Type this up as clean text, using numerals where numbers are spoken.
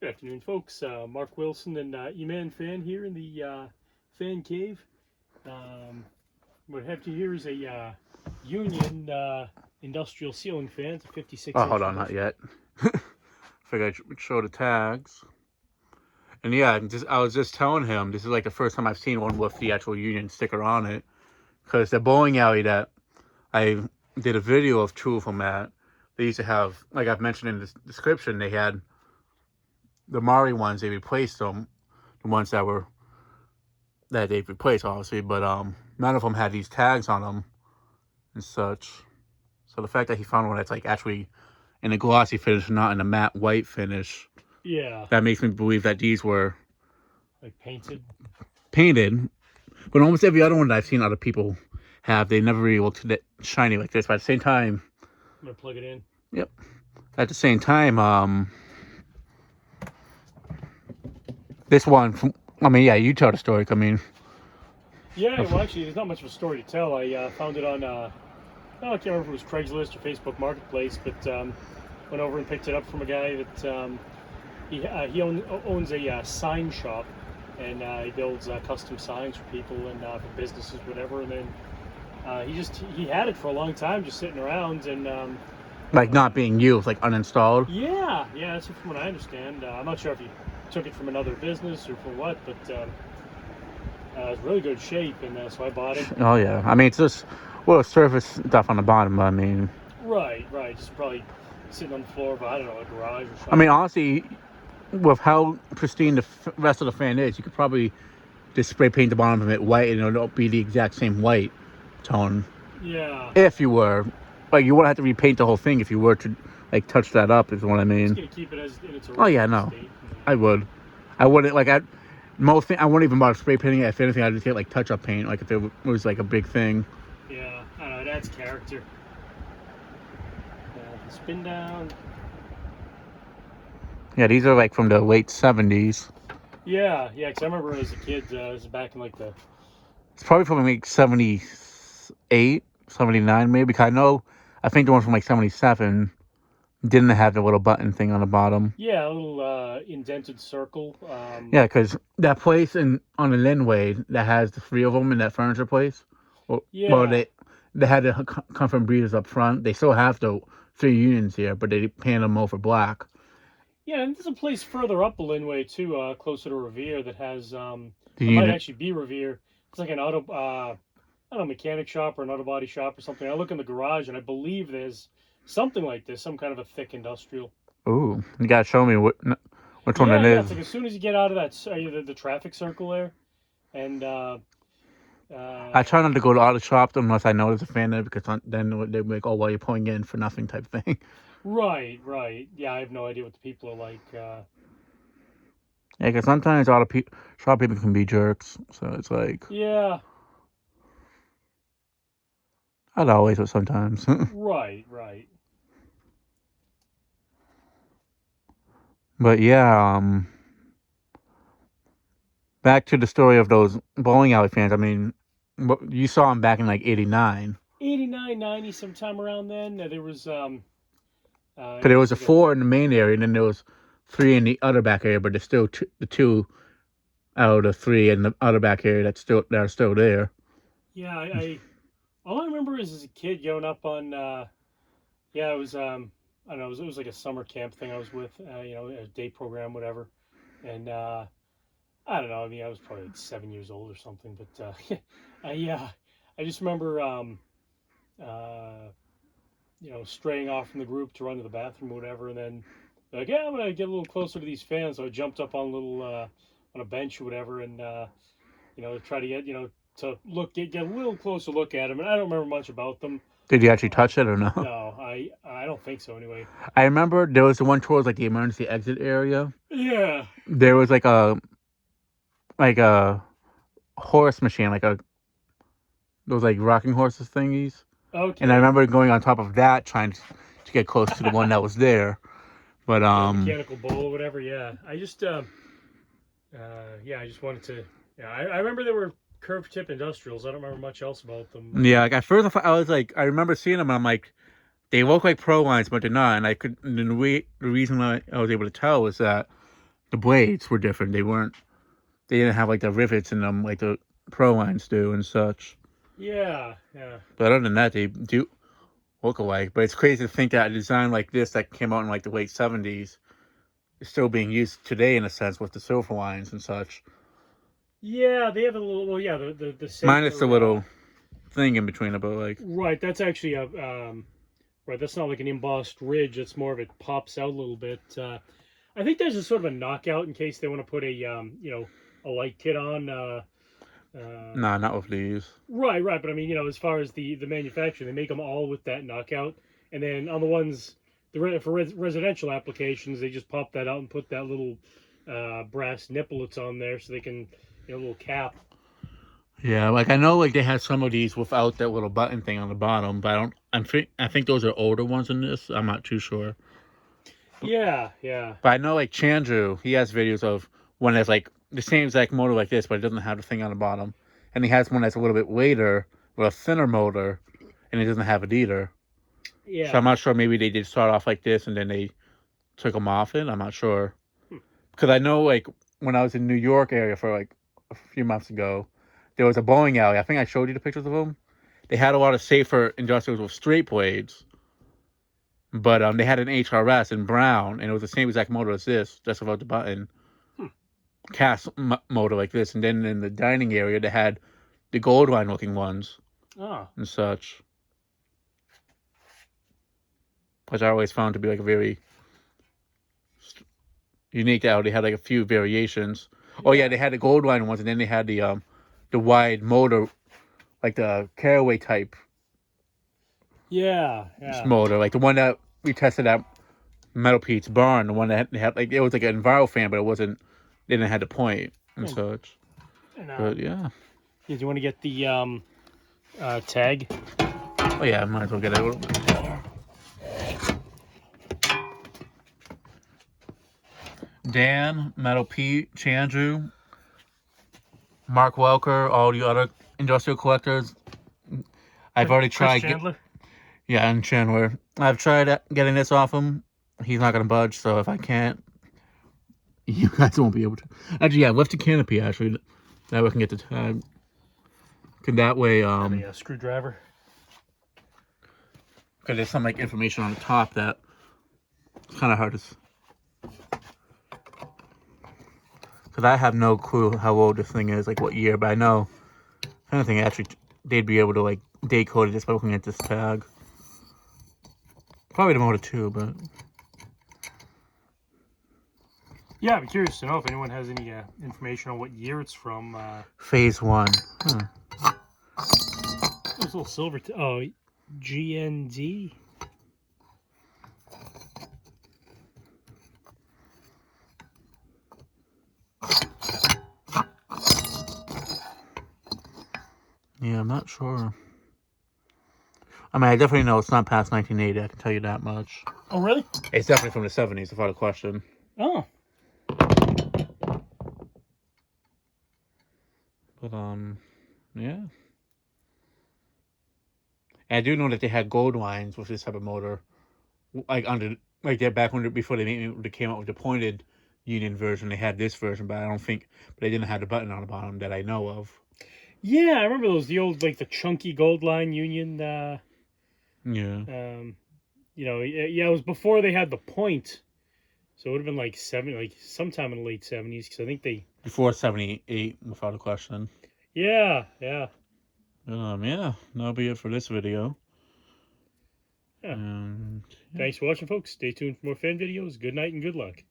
Good afternoon, folks. Mark Wilson and E-Man Fan here in the Fan Cave. Um, what I have to here is a Union industrial ceiling fan. It's a 56 Oh, inch hold on, not industrial. yet. Figured I should show the tags. And yeah, I was just telling him this is like the first time I've seen one with the actual Union sticker on it. Because the bowling alley that I did a video of two of them at, they used to have, like I've mentioned in the description, they had the Mari ones. They replaced them, the ones that they replaced, obviously. But none of them had these tags on them and such. So the fact that he found one that's like actually in a glossy finish, not in a matte white finish, Yeah, that makes me believe that these were like painted. painted. But almost every other one that I've seen other people have, they never really looked that shiny like this. But at the same time, I'm gonna plug it in. yep. At the same time, this one, I mean, yeah, you tell the story. I mean, Yeah, well, actually, there's not much of a story to tell. I found it on, oh, I can't remember if it was Craigslist or Facebook Marketplace, but went over and picked it up from a guy that owns a sign shop, and he builds custom signs for people and for businesses, whatever. And then he had it for a long time, just sitting around, and like not being used, like uninstalled. yeah, that's from what I understand. I'm not sure if he took it from another business or for what, but it's really good shape, and so I bought it. Oh yeah, I mean it's just surface stuff on the bottom. I mean, Right, just probably sitting on the floor of I don't know a garage or I mean something. honestly, with how pristine the rest of the fan is, you could probably just spray paint the bottom of it white, and it'll be the exact same white tone. Yeah, If you were, like, you wouldn't have to repaint the whole thing if you were to, like, touch that up, is what I just mean. gonna keep it as in its Oh, yeah, original no. state. I would. I wouldn't, like, I wouldn't even bother spray painting it. If anything, I'd just get, like, touch-up paint, like, if it was, like, a big thing. Yeah, I don't know. It adds character. Spin down. Yeah, these are, like, from the late 70s. Yeah, because I remember as a kid, this is back in like the. It's probably from, like, 78, 79, maybe, because I think the one from, like, 77 didn't have the little button thing on the bottom. Yeah, a little indented circle. Yeah, because that place on the Linway that has the three of them in that furniture place, well, Yeah, they had to come from breeders up front. They still have the three unions here, but they paint them over black. yeah, and there's a place further up the Linway too, closer to Revere, that has The it might unit, actually be Revere. It's like an auto, I don't know, mechanic shop or an auto body shop or something. I look in the garage and I believe there's something like this, some kind of a thick industrial. ooh, you gotta show me which one it Yeah, it's is. like as soon as you get out of that the traffic circle there, and I uh, try not to go to auto shops unless I know there's a fan there, because then they're like, oh, well, you're pulling in for nothing type thing. right. Yeah, I have no idea what the people are like. Yeah, because sometimes shop people can be jerks. So it's like, Yeah, not always, but sometimes. right. But yeah, back to the story of those bowling alley fans. I mean, you saw them back in like '89. 89, 90, sometime around then. There was Because there was a it's like a four in the main area, and then there was three in the other back area. But there's still the two out of the three in the other back area that are still there. yeah. I all I remember is as a kid going up on yeah, it was I don't know, it was like a summer camp thing I was with, a day program, whatever, and I don't know. I mean, I was probably like 7 years old or something, but I just remember uh, straying off from the group to run to the bathroom or whatever, and then like, yeah, I'm gonna get a little closer to these fans. So I jumped up on a little on a bench or whatever, and try to get to get a little closer look at them. And I don't remember much about them. Did you actually touch it or no? No, I don't think so. Anyway. I remember there was the one towards like the emergency exit area. Yeah. There was like a horse machine, like those like rocking horses thingies. And I Okay. remember going on top of that, trying to get close to the one that was there. But Yeah, mechanical bull or whatever. Yeah, I just wanted to. Yeah, I remember there were curved tip industrials. I don't remember much else about them. yeah, like at first I was like, I remember seeing them, and I'm like, they look like pro lines, but they're not. And the reason why I was able to tell was that the blades were different. They didn't have like the rivets in them like the Pro lines do and such. Yeah, yeah. But other than that, they do look alike. But it's crazy to think that a design like this that came out in like the late 70s is still being used today in a sense with the silver lines and such. Yeah, they have a little. Well, yeah, the Minus safer, the little thing in between it, but like right. That's actually a right. That's not like an embossed ridge. It's more of it pops out a little bit. I think there's a sort of a knockout in case they want to put a a light kit on. nah, not with these. Right, right. But I mean, as far as the manufacturer, they make them all with that knockout, and then on the ones for residential applications, they just pop that out and put that little brass nipplets on there so they can a little cap. Yeah, like I know like they had some of these without that little button thing on the bottom, but I think those are older ones in this. I'm not too sure. Yeah, yeah. But I know like Chandru, he has videos of one that's like the same exact motor like this, but it doesn't have the thing on the bottom. And he has one that's a little bit later with a thinner motor, and it doesn't have it either. Yeah. So I'm not sure. Maybe they did start off like this, and then they took them off it. I'm not sure. Because I know like when I was in New York area for like a few months ago, there was a bowling alley. I think I showed you the pictures of them. They had a lot of safer industrials with straight blades. But they had an HRS in brown, and it was the same exact motor as this, just without the button. Cast motor like this. And then in the dining area, they had the gold line looking ones and such. Which I always found to be like a very unique out. They had like a few variations. Oh yeah, they had the gold line ones, and then they had the wide motor, like the Caraway type. Yeah. Motor, like the one that we tested at Metal Pete's barn, the one that had like it was like an Enviro fan, but it didn't have the point and such. But yeah. Do you want to get the tag? Oh yeah, I might as well get it a little bit better. Dan, Metal Pete, Chandru, Mark Welker, all the other industrial collectors. I've already tried. Chandler? Yeah, and Chandler. I've tried getting this off him. He's not going to budge, so if I can't, you guys won't be able to. Actually, yeah, lift the canopy, actually. That way I can get the tag. Cause that way, a screwdriver. Because there's some, like, information on the top that it's kind of hard to... Because I have no clue how old this thing is, like, what year, but I know, if anything, actually, they'd be able to, like, decode it just by looking at this tag. Probably the motor too, but... Yeah, I'm curious to know if anyone has any information on what year it's from. Phase 1. There's a little silver... GND? Yeah, I'm not sure. I mean, I definitely know it's not past 1980, I can tell you that much. Oh, really? It's definitely from the 70s, without a question. Oh. But, yeah. And I do know that they had gold lines with this type of motor, like back before they came out with the pointed Union version. They had this version, but they didn't have the button on the bottom that I know of. Yeah, I remember those. The old the chunky gold line Union. Yeah. Yeah, it was before they had the point, so it would have been sometime in the late 70s, because I think before 78, without a question. Yeah. Yeah, that'll be it for this video. Yeah. Thanks for watching, folks. Stay tuned for more fan videos. Good night and good luck.